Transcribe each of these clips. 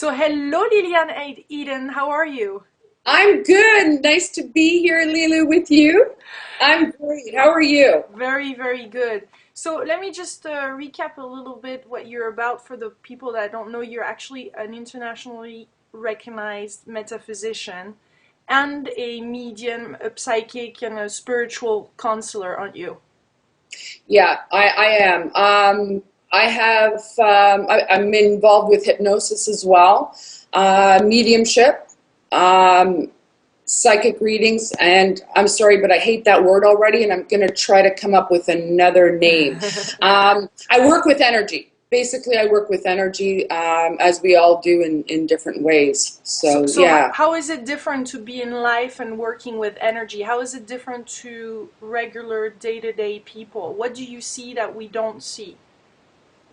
So hello Lilian and Eden, how are you? I'm good. Nice to be here, Lilou, with you. I'm great. How are you? Very, very good. So let me just recap a little bit what you're about for the people that don't know. You're actually an internationally recognized metaphysician and a medium, a psychic, and a spiritual counselor, aren't you? Yeah, I am. I'm involved with hypnosis as well, mediumship, um, psychic readings, and I'm sorry, but I hate that word already, and I'm going to try to come up with another name. I work with energy. Basically, I work with energy, as we all do in different ways. So, So, so yeah. how is it different to be in life and working with energy? How is it different to regular day-to-day people? What do you see that we don't see?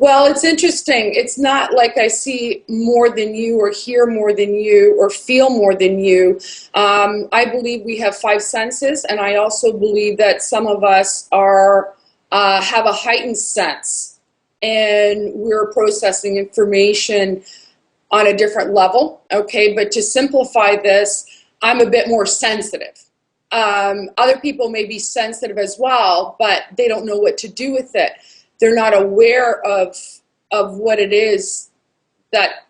Well, it's interesting. It's not like I see more than you or hear more than you or feel more than you. I believe we have five senses, and I also believe that some of us are have a heightened sense, and we're processing information on a different level. Okay, but to simplify this, I'm a bit more sensitive. Other people may be sensitive as well, but they don't know what to do with it. They're not aware of what it is that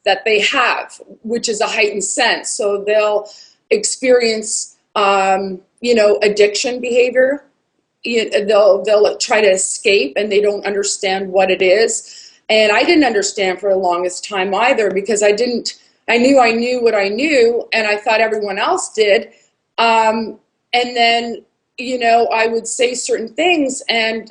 they have, which is a heightened sense. So they'll experience, addiction behavior. They'll try to escape, and they don't understand what it is. And I didn't understand for the longest time either, because I didn't. I knew what I knew, and I thought everyone else did. And then, I would say certain things, and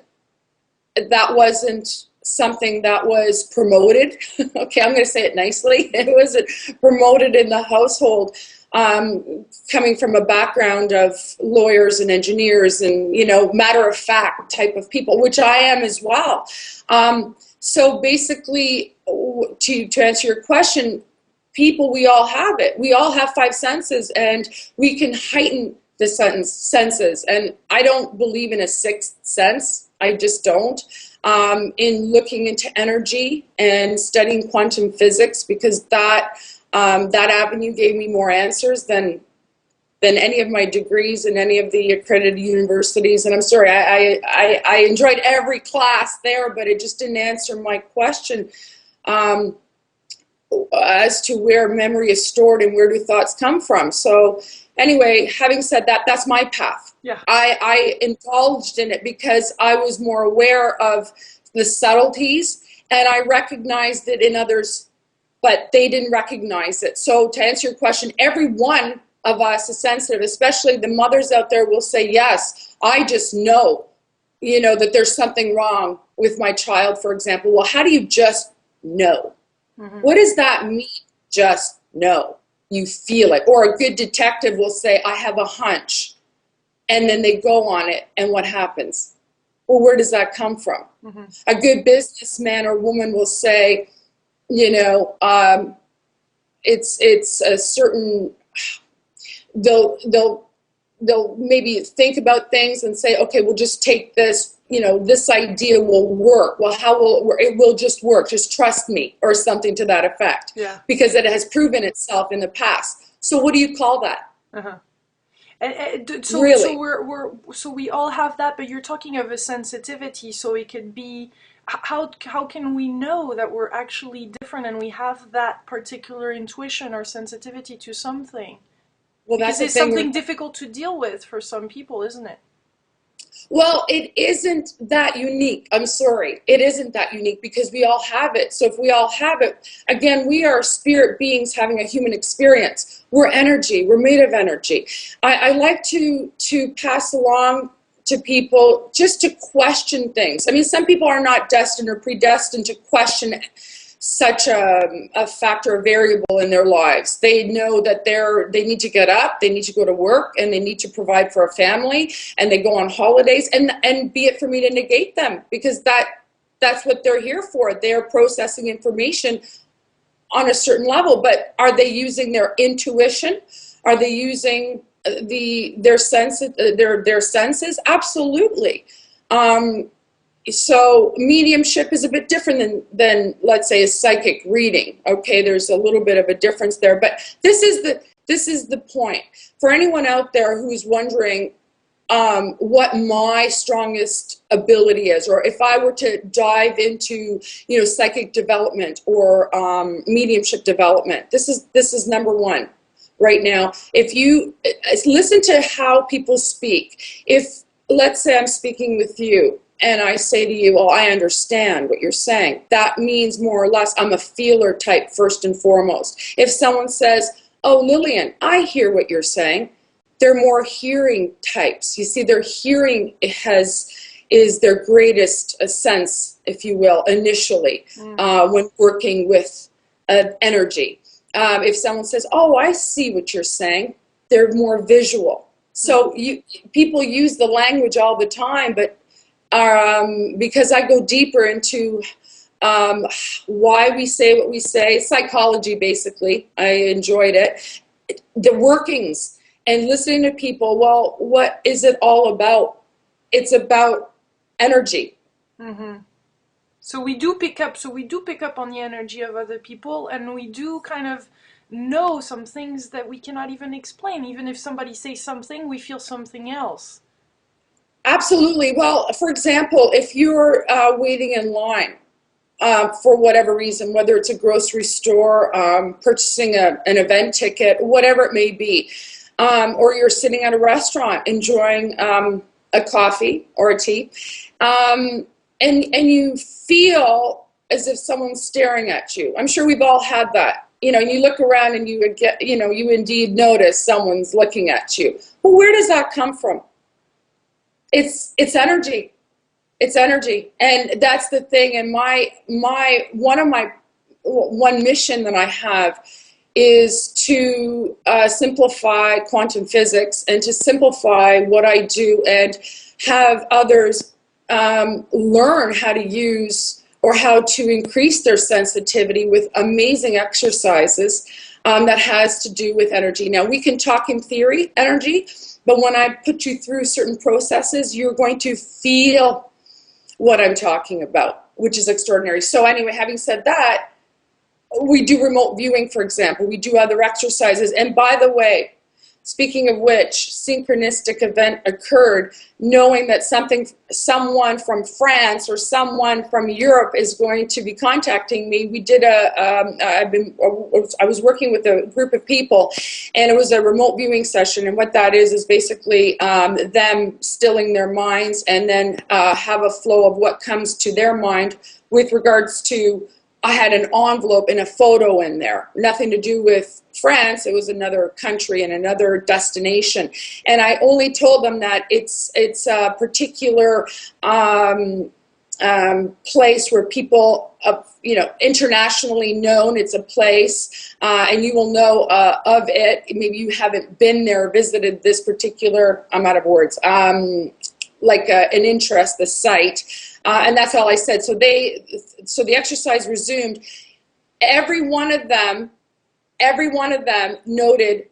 that wasn't something that was promoted. Okay, I'm going to say it nicely. It wasn't promoted in the household. Coming from a background of lawyers and engineers and, matter of fact type of people, which I am as well. So basically, to answer your question, people, we all have it. We all have five senses, and we can heighten the senses. And I don't believe in a sixth sense. I just don't. In looking into energy and studying quantum physics, because that avenue gave me more answers than any of my degrees in any of the accredited universities. And I'm sorry, I enjoyed every class there, but it just didn't answer my question. As to where memory is stored and where do thoughts come from. So anyway, having said that, that's my path. Yeah. I indulged in it because I was more aware of the subtleties, and I recognized it in others, but they didn't recognize it. So to answer your question, every one of us is sensitive, especially the mothers out there will say, yes, I just know, that there's something wrong with my child, for example. Well, how do you just know? Mm-hmm. What does that mean? Just know. You feel it. Or a good detective will say, I have a hunch. And then they go on it. And what happens? Well, where does that come from? Mm-hmm. A good businessman or woman will say, it's a certain, they'll maybe think about things and say, okay, we'll just take this, this idea will work. Well, how will it work? It will just work. Just trust me, or something to that effect. Yeah. Because it has proven itself in the past. So what do you call that? Uh-huh. So Really? so we all have that, but you're talking of a sensitivity, so it could be how can we know that we're actually different and we have that particular intuition or sensitivity to something? Well, Because that's the it's thing. something difficult to deal with for some people, isn't it? Well, it isn't that unique. I'm sorry. It isn't that unique because we all have it. So if we all have it, again, we are spirit beings having a human experience. We're energy. We're made of energy. I like to pass along to people just to question things. I mean, some people are not destined or predestined to question such a factor, a variable in their lives. They know that they need to get up, they need to go to work, and they need to provide for a family, and they go on holidays, and be it for me to negate them, because that's what they're here for. They're processing information on a certain level, but are they using their intuition? Are they using their senses? Absolutely. So mediumship is a bit different than let's say a psychic reading. Okay, there's a little bit of a difference there, but this is the point for anyone out there who's wondering what my strongest ability is, or if I were to dive into psychic development or mediumship development. This is number one right now. If you listen to how people speak, if let's say I'm speaking with you and I say to you, well, I understand what you're saying, that means more or less I'm a feeler type first and foremost. If someone says, oh, Lilian, I hear what you're saying, they're more hearing types. You see, their hearing is their greatest sense, if you will, initially, when working with energy. If someone says, oh, I see what you're saying, they're more visual. So people use the language all the time, but because I go deeper into why we say what we say, psychology basically, I enjoyed it, the workings, and listening to people, well, what is it all about? It's about energy. Mm-hmm. So we do pick up on the energy of other people, and we do kind of know some things that we cannot even explain. Even if somebody says something, we feel something else. Absolutely. Well, for example, if you're waiting in line for whatever reason, whether it's a grocery store, purchasing an event ticket, whatever it may be, or you're sitting at a restaurant enjoying a coffee or a tea, and you feel as if someone's staring at you. I'm sure we've all had that. And you look around and you indeed notice someone's looking at you. Well, where does that come from? It's energy. It's energy. And that's the thing. And one mission that I have is to simplify quantum physics and to simplify what I do and have others learn how to use or how to increase their sensitivity with amazing exercises that has to do with energy. Now, we can talk in theory, energy, but when I put you through certain processes, you're going to feel what I'm talking about, which is extraordinary. So anyway, having said that, we do remote viewing, for example. We do other exercises. And by the way, speaking of which, synchronistic event occurred, knowing that someone from France or someone from Europe is going to be contacting me. We did I was working with a group of people, and it was a remote viewing session. And what that is basically them stilling their minds and then have a flow of what comes to their mind with regards to, I had an envelope and a photo in there. Nothing to do with France. It was another country and another destination. And I only told them that it's a particular place where people, internationally known. It's a place, and you will know of it. Maybe you haven't been there, visited this particular, I'm out of words, like an interest, the site. And that's all I said. So the exercise resumed. Every one of them noted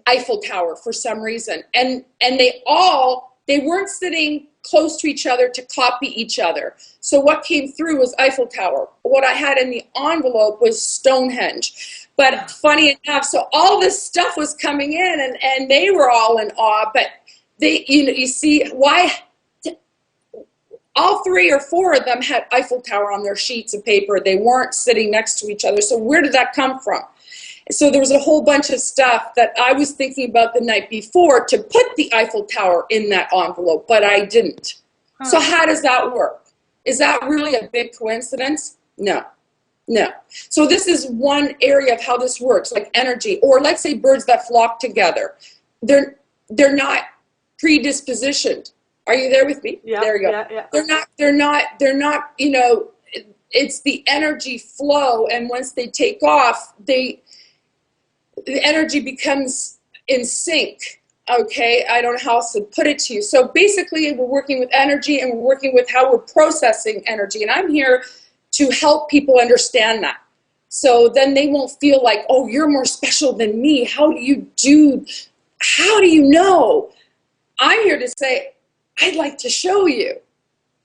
Eiffel Tower for some reason. And they weren't sitting close to each other to copy each other. So what came through was Eiffel Tower. What I had in the envelope was Stonehenge. But funny enough, so all this stuff was coming in and they were all in awe, but you see why all 3 or 4 of them had Eiffel Tower on their sheets of paper. They weren't sitting next to each other. So where did that come from? So there was a whole bunch of stuff that I was thinking about the night before to put the Eiffel Tower in that envelope, but I didn't. So how does that work? Is that really a big coincidence? No. So this is one area of how this works, like energy, or let's say birds that flock together. They're not predispositioned. Are you there with me? Yeah, there you go. Yeah. They're not, it's the energy flow, and once they take off, the energy becomes in sync. Okay, I don't know how else to put it to you. So basically, we're working with energy and we're working with how we're processing energy, and I'm here to help people understand that. So then they won't feel like, oh, you're more special than me. How do you know? I'm here to say, I'd like to show you.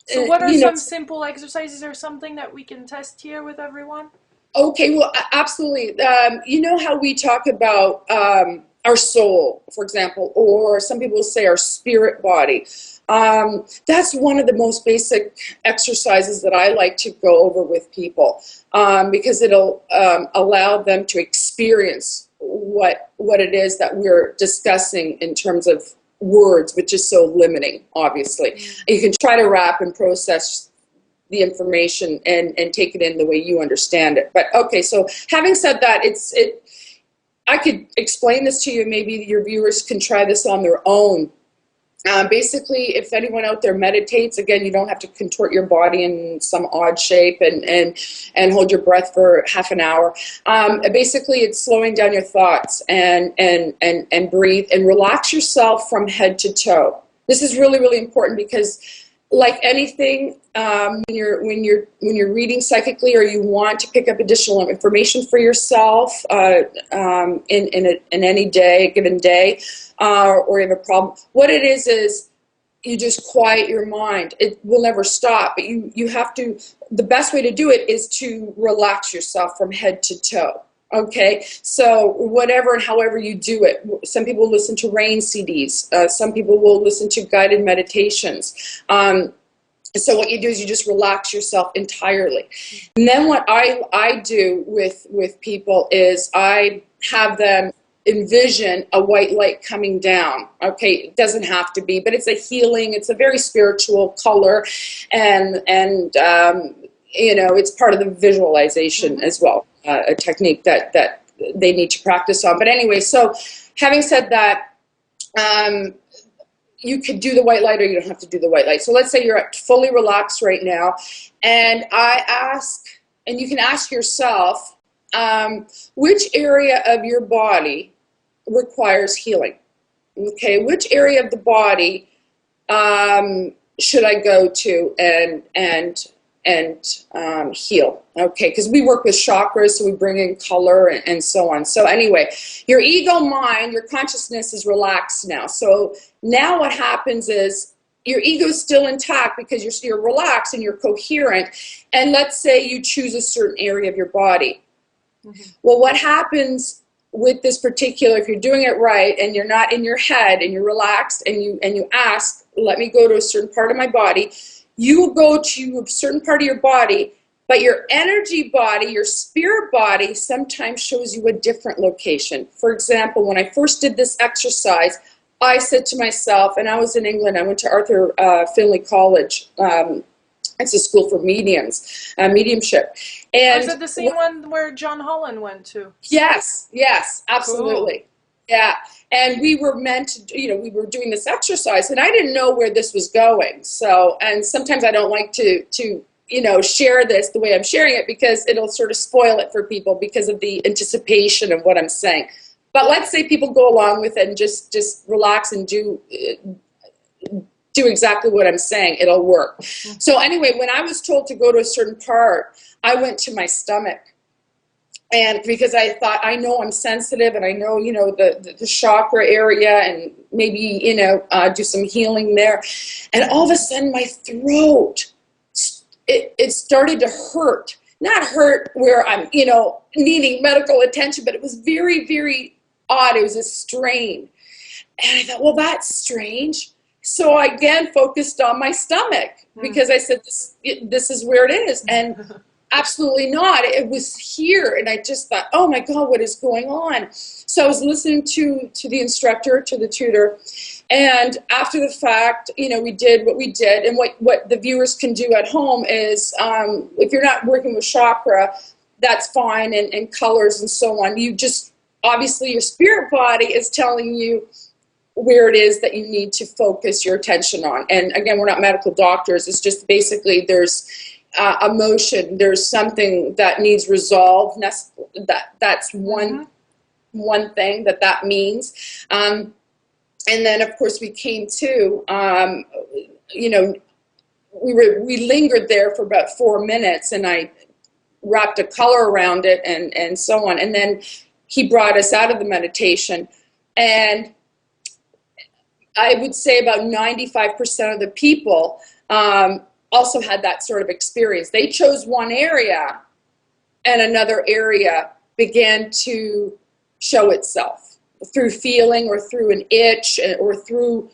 So what are you know, some simple exercises or something that we can test here with everyone? okay, well, absolutely. You know how we talk about our soul, for example, or some people say our spirit body. That's one of the most basic exercises that I like to go over with people, because it'll allow them to experience what it is that we're discussing in terms of words, which is so limiting, obviously. You can try to wrap and process the information and take it in the way you understand it. But okay, so having said that, I could explain this to you. Maybe your viewers can try this on their own. Basically, if anyone out there meditates, again, you don't have to contort your body in some odd shape and hold your breath for half an hour. Basically, it's slowing down your thoughts and breathe and relax yourself from head to toe. This is really, really important because, like anything, when you're reading psychically or you want to pick up additional information for yourself in any day, a given day, or you have a problem, what it is you just quiet your mind. It will never stop, but you have to. The best way to do it is to relax yourself from head to toe. Okay, so whatever and however you do it. Some people listen to rain CDs. Some people will listen to guided meditations. So what you do is you just relax yourself entirely. And then what I do with people is I have them envision a white light coming down. Okay, it doesn't have to be, but it's a healing. It's a very spiritual color, and it's part of the visualization as well. A technique that they need to practice on. But anyway, so having said that, you could do the white light or you don't have to do the white light. So let's say you're fully relaxed right now, and I ask, and you can ask yourself, which area of your body requires healing? Okay, which area of the body should I go to and heal? Okay, because we work with chakras, so we bring in color and so on. So anyway, your ego mind, your consciousness is relaxed now. So now what happens is your ego is still intact because you're relaxed and you're coherent. And let's say you choose a certain area of your body. Mm-hmm. Well, what happens with this particular, if you're doing it right and you're not in your head and you're relaxed and you ask, let me go to a certain part of my body, you will go to a certain part of your body, but your energy body, your spirit body, sometimes shows you a different location. For example, when I first did this exercise, I said to myself, and I was in England, I went to Arthur Findlay College. It's a school for mediums, mediumship. And is it the same one where John Holland went to? Yes, absolutely. Cool. Yeah, and we were meant to, we were doing this exercise, and I didn't know where this was going. So, and sometimes I don't like to share this the way I'm sharing it because it'll sort of spoil it for people because of the anticipation of what I'm saying. But let's say people go along with it and just relax and do exactly what I'm saying. It'll work. Mm-hmm. So anyway, when I was told to go to a certain part, I went to my stomach. And because I thought, I know I'm sensitive and I know, the chakra area and maybe, do some healing there. And all of a sudden my throat, it started to hurt. Not hurt where I'm, needing medical attention, but it was very, very odd. It was a strain. And I thought, well, that's strange. So I again focused on my stomach because I said, this is where it is. And absolutely not. It was here. And I just thought, oh my God, what is going on? So I was listening to the instructor, to the tutor. And after the fact, we did what we did. And what the viewers can do at home is, if you're not working with chakra, that's fine, and colors and so on. You just, obviously your spirit body is telling you where it is that you need to focus your attention on. And again, we're not medical doctors. It's just basically there's emotion. There's something that needs resolved. That's one thing that means. And then of course we came to, we lingered there for about 4 minutes, and I wrapped a color around it and so on. And then he brought us out of the meditation, and I would say about 95% of the people also had that sort of experience. They chose one area and another area began to show itself through feeling or through an itch or through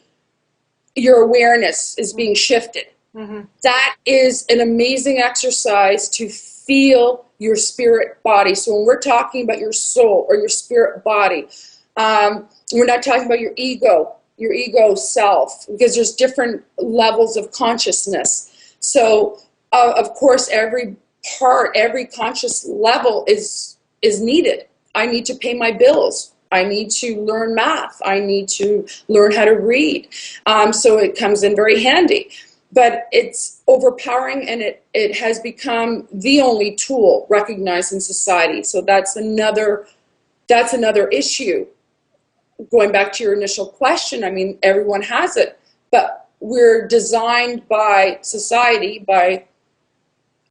your awareness is being shifted. Mm-hmm. That is an amazing exercise to feel your spirit body. So when we're talking about your soul or your spirit body, we're not talking about your ego self, because there's different levels of consciousness. So, of course, every conscious level is needed. I need to pay my bills. I need to learn math. I need to learn how to read. So it comes in very handy. But it's overpowering, and it has become the only tool recognized in society. So that's another issue. Going back to your initial question, I mean, everyone has it, but we're designed by society, by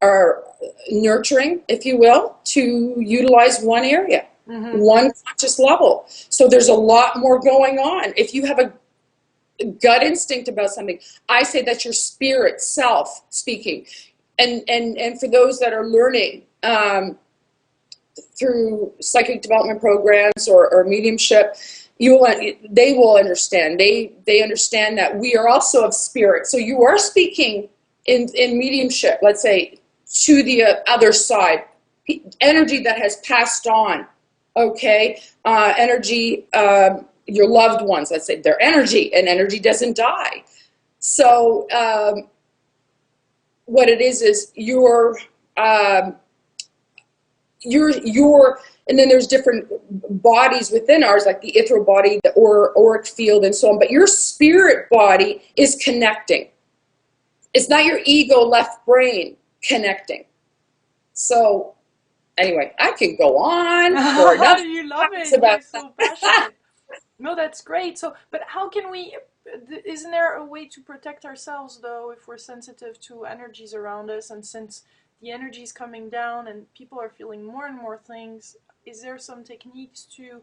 our nurturing, if you will, to utilize one area, mm-hmm. one conscious level. So there's a lot more going on. If you have a gut instinct about something, I say that's your spirit self speaking. And for those that are learning through psychic development programs or mediumship, they will understand. They understand that we are also of spirit. So you are speaking in mediumship, let's say, to the other side, energy that has passed on. Okay, energy. Your loved ones, let's say, their energy, and energy doesn't die. So what it is your, and then there's different bodies within ours, like the ethereal body, the auric field, and so on. But your spirit body is connecting. It's not your ego left brain connecting. So anyway, I can go on for another. You love it. You're so passionate. No, that's great. So, but how can we, isn't there a way to protect ourselves, though, if we're sensitive to energies around us? And since the energy is coming down and people are feeling more and more things, is there some techniques to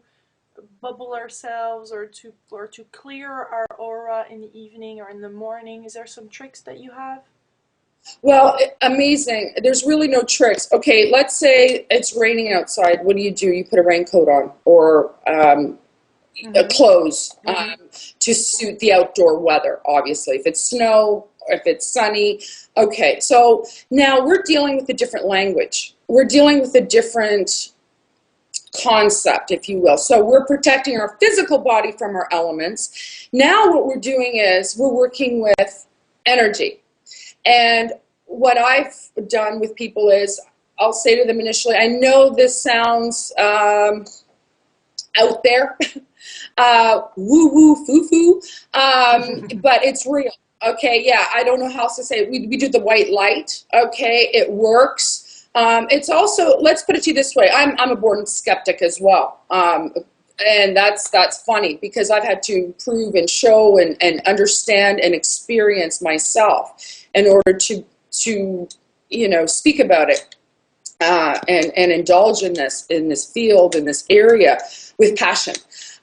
bubble ourselves or to clear our aura in the evening or in the morning? Is there some tricks that you have? Well, amazing. There's really no tricks. Okay, let's say it's raining outside. What do? You put a raincoat on or mm-hmm. clothes to suit the outdoor weather, obviously. If it's snow, if it's sunny. Okay, so now we're dealing with a different language. We're dealing with a different concept, if you will. So we're protecting our physical body from our elements. Now what we're doing is we're working with energy. And what I've done with people is I'll say to them initially, I know this sounds out there, woo-woo, foo-foo, but it's real. Okay, yeah, I don't know how else to say it. We do the white light, okay, it works. It's also, let's put it to you this way, I'm a born skeptic as well. And that's funny because I've had to prove and show and understand and experience myself in order to speak about it and indulge in this field, in this area with passion.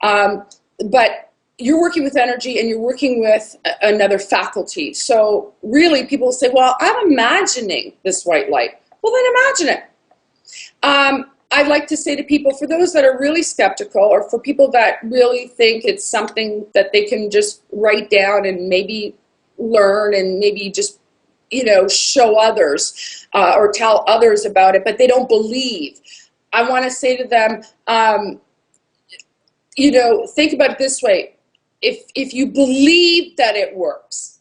But you're working with energy and you're working with another faculty. So really people say, well, I'm imagining this white light. Well, then imagine it. I'd like to say to people, for those that are really skeptical or for people that really think it's something that they can just write down and maybe learn and maybe just, show others or tell others about it, but they don't believe. I want to say to them, think about it this way. If you believe that it works,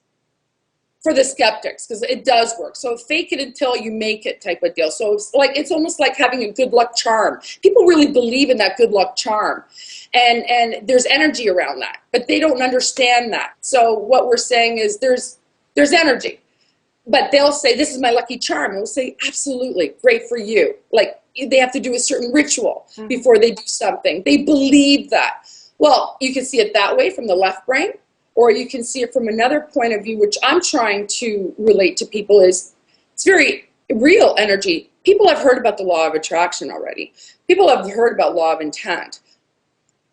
for the skeptics, because it does work. So fake it until you make it type of deal. So it's almost like having a good luck charm. People really believe in that good luck charm. And there's energy around that, but they don't understand that. So what we're saying is there's energy. But they'll say, this is my lucky charm. And we'll say, absolutely, great for you. Like they have to do a certain ritual before they do something. They believe that. Well, you can see it that way from the left brain. Or you can see it from another point of view, which I'm trying to relate to people is it's very real energy. People have heard about the law of attraction already. People have heard about law of intent.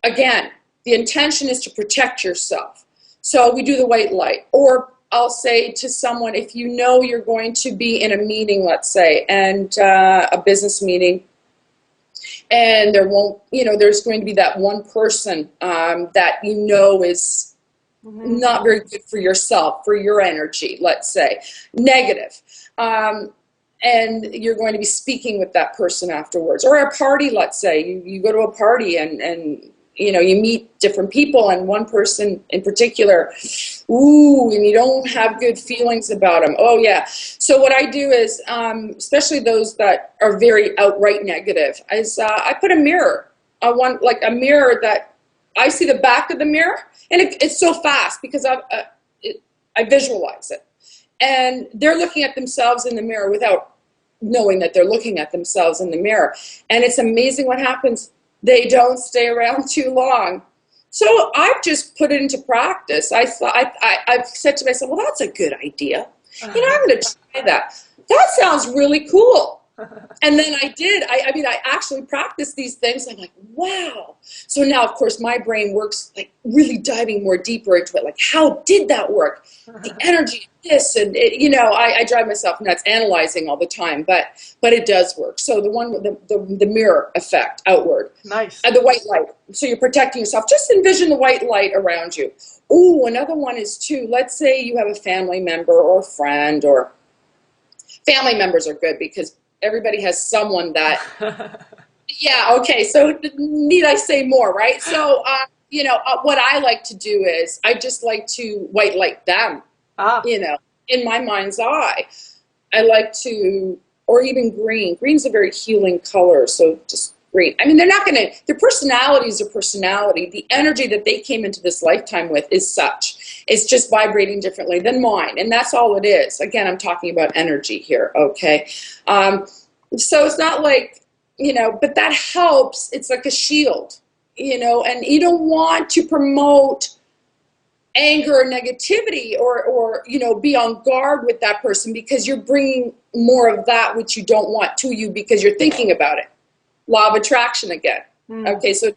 Again, the intention is to protect yourself. So we do the white light. Or I'll say to someone, if you know you're going to be in a meeting, let's say, and a business meeting, and there won't, there's going to be that one person that is not very good for yourself, for your energy, let's say, negative. And you're going to be speaking with that person afterwards. Or a party, let's say, you go to a party and you meet different people, and one person in particular, and you don't have good feelings about them. Oh, yeah. So what I do is, especially those that are very outright negative, is I put a mirror, a mirror that I see the back of the mirror, and it's so fast because I visualize it. And they're looking at themselves in the mirror without knowing that they're looking at themselves in the mirror. And it's amazing what happens. They don't stay around too long. So I've just put it into practice. I've said to myself, well, that's a good idea. I'm going to try that. That sounds really cool. And then I did. I actually practiced these things. I'm like, wow. So now, of course, my brain works like really diving more deeper into it. Like, how did that work? The energy of this, and I drive myself nuts analyzing all the time, but it does work. So the one with the mirror effect outward. Nice. The white light. So you're protecting yourself. Just envision the white light around you. Oh, another one is too. Let's say you have a family member or a friend, or family members are good because everybody has someone that, yeah, okay, so need I say more, right? So, what I like to do is I just like to white light them, in my mind's eye. I like to, or even green. Green's a very healing color, so just green. I mean, their personality is their personality. The energy that they came into this lifetime with is such. It's just vibrating differently than mine, and that's all it is. Again, I'm talking about energy here, okay? So it's not like, but that helps. It's like a shield, and you don't want to promote anger or negativity or be on guard with that person, because you're bringing more of that which you don't want to you because you're thinking about it. Law of attraction again. Okay, so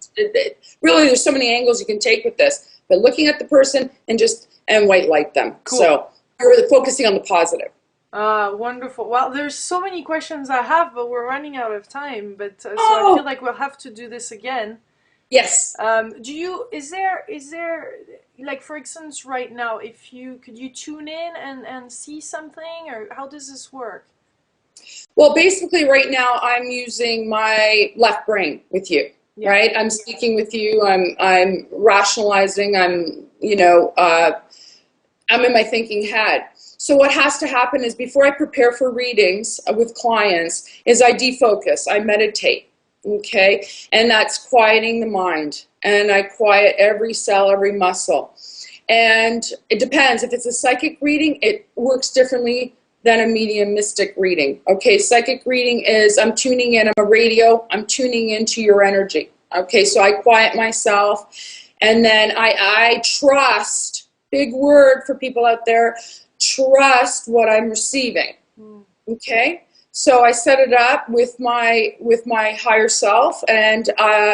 really there's so many angles you can take with this, but looking at the person and white light them. Cool. So you're focusing on the positive. Wonderful. Well, there's so many questions I have, but we're running out of time. But so I feel like we'll have to do this again. Yes. Is there like, for instance, right now, could you tune in and see something, or how does this work? Well, basically right now I'm using my left brain with you, right? I'm speaking with you. I'm rationalizing. I'm in my thinking head. So what has to happen is, before I prepare for readings with clients, is I defocus, I meditate, okay? And that's quieting the mind. And I quiet every cell, every muscle. And it depends. If it's a psychic reading, it works differently than a mediumistic reading. Okay, psychic reading is I'm tuning in, I'm a radio, I'm tuning into your energy. Okay, so I quiet myself, and then I trust, big word for people out there, trust what I'm receiving. Okay, so I set it up with my higher self, and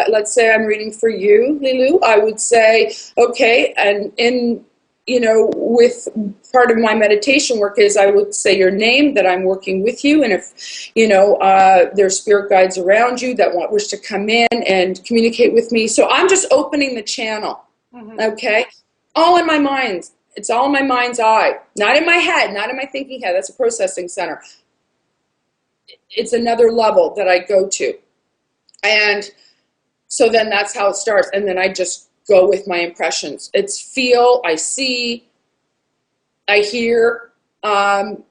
let's say I'm reading for you, Lilou. I would say, okay, and with part of my meditation work is I would say your name, that I'm working with you, and if there's spirit guides around you that wish to come in and communicate with me. So I'm just opening the channel. Okay, all in my mind. It's all in my mind's eye, not in my head, not in my thinking head. That's a processing center. It's another level that I go to. And so then that's how it starts. And then I just go with my impressions. It's feel, I see, I hear. Cool.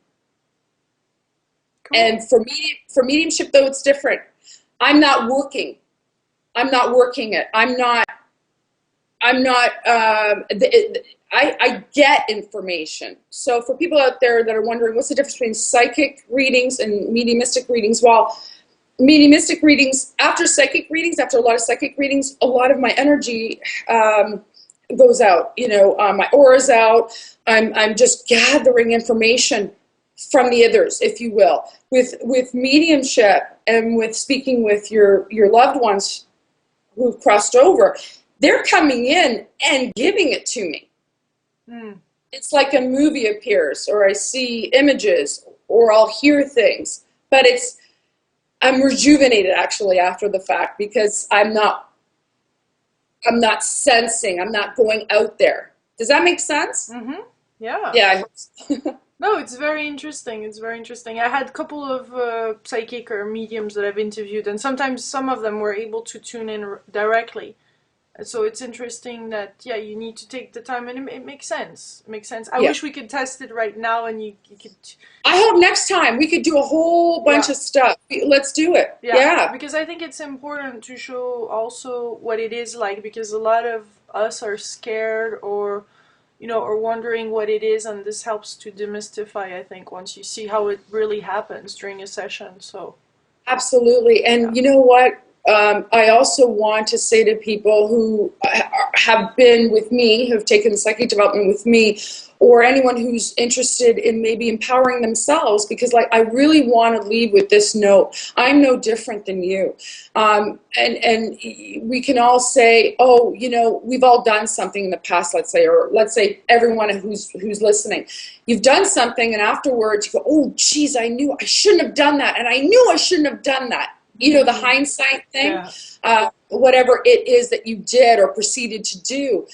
And for mediumship, though, it's different. I'm not working it. I get information. So for people out there that are wondering, what's the difference between psychic readings and mediumistic readings? Well, mediumistic readings, after a lot of psychic readings, a lot of my energy goes out. My aura's out. I'm just gathering information from the others, if you will. With mediumship and with speaking with your loved ones who've crossed over, they're coming in and giving it to me. it's like a movie appears, or I see images, or I'll hear things. But I'm rejuvenated actually after the fact, because I'm not sensing, I'm not going out there. Does that make sense? Mm-hmm. Yeah. Yeah, I hope so. No, it's very interesting. It's very interesting. I had a couple of psychic or mediums that I've interviewed, and sometimes some of them were able to tune in directly. So it's interesting that, yeah, you need to take the time, and it makes sense. It makes sense. I Yeah. wish we could test it right now, and you could. I hope next time we could do a whole bunch Yeah. of stuff. Let's do it. Yeah, Yeah. because I think it's important to show also what it is like, because a lot of us are scared, or or wondering what it is, and this helps to demystify, I think, once you see how it really happens during a session. So, Absolutely. yeah. And you know what? I also want to say to people who have been with me, who have taken psychic development with me, or anyone who's interested in maybe empowering themselves, because like I really want to leave with this note. I'm no different than you. And we can all say, oh, we've all done something in the past, let's say, or let's say everyone who's listening. You've done something, and afterwards you go, oh, geez, I knew I shouldn't have done that, and I knew I shouldn't have done that. The hindsight thing, Yeah. whatever it is that you did or proceeded to do.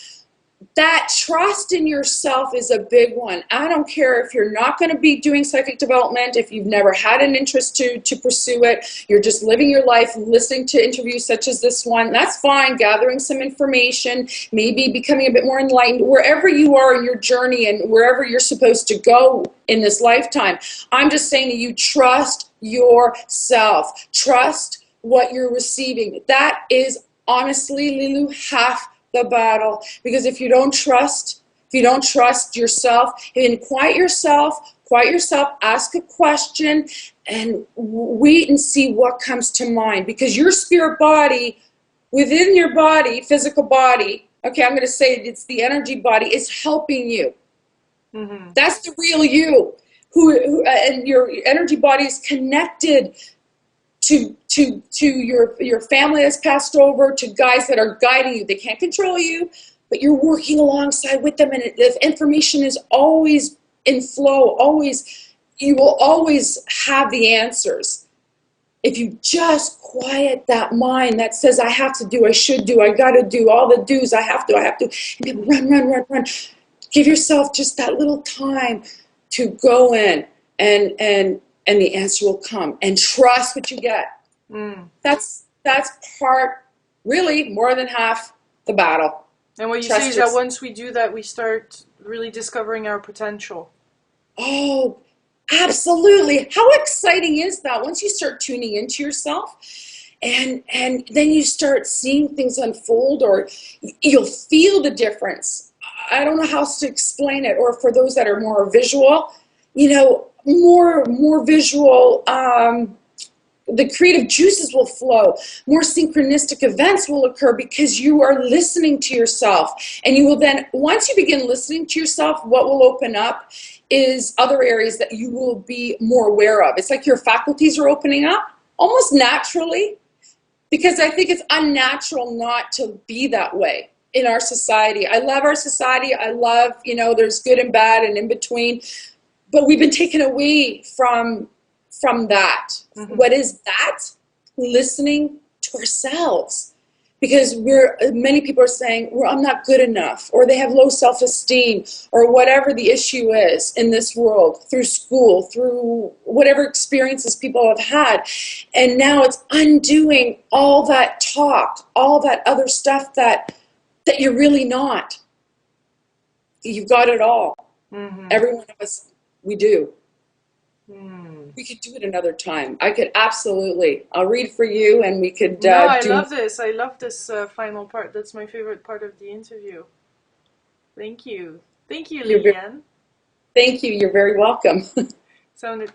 That trust in yourself is a big one. I don't care if you're not going to be doing psychic development, if you've never had an interest to pursue it, you're just living your life, listening to interviews such as this one, that's fine, gathering some information, maybe becoming a bit more enlightened, wherever you are in your journey and wherever you're supposed to go in this lifetime. I'm just saying to you, trust yourself. Trust what you're receiving. That is honestly, Lilou, half the battle. Because if you don't trust yourself, and quiet yourself, ask a question, and wait and see what comes to mind. Because your spirit body, within your body, physical body, okay, I'm going to say it's the energy body, is helping you. Mm-hmm. That's the real you. And your energy body is connected to your family that's passed over, to guys that are guiding you. They can't control you, but you're working alongside with them, and if information is always in flow, you will always have the answers. If you just quiet that mind that says, I have to do, I should do, I got to do, all the do's, I have to, and run. Give yourself just that little time to go in, and the answer will come. And trust what you get. That's part, really, more than half the battle. And what you say is that once we do that, we start really discovering our potential. Oh, absolutely. How exciting is that once you start tuning into yourself, and then you start seeing things unfold, or you'll feel the difference. I don't know how else to explain it. Or for those that are more visual, more visual, the creative juices will flow. More synchronistic events will occur because you are listening to yourself. And you will then, once you begin listening to yourself, what will open up is other areas that you will be more aware of. It's like your faculties are opening up almost naturally, because I think it's unnatural not to be that way in our society. I love our society. I love, there's good and bad and in between, but we've been taken away from that. Mm-hmm. What is that? Listening to ourselves. Because many people are saying, well, I'm not good enough, or they have low self-esteem, or whatever the issue is in this world, through school, through whatever experiences people have had. And now it's undoing all that talk, all that other stuff that you're really not. You've got it all. Mm-hmm. Every one of us, we do. We could do it another time. I could absolutely. I'll read for you, and we could I love this. I love this final part. That's my favorite part of the interview. Thank you. Thank you, Lilian. Thank you. You're very welcome. Sounded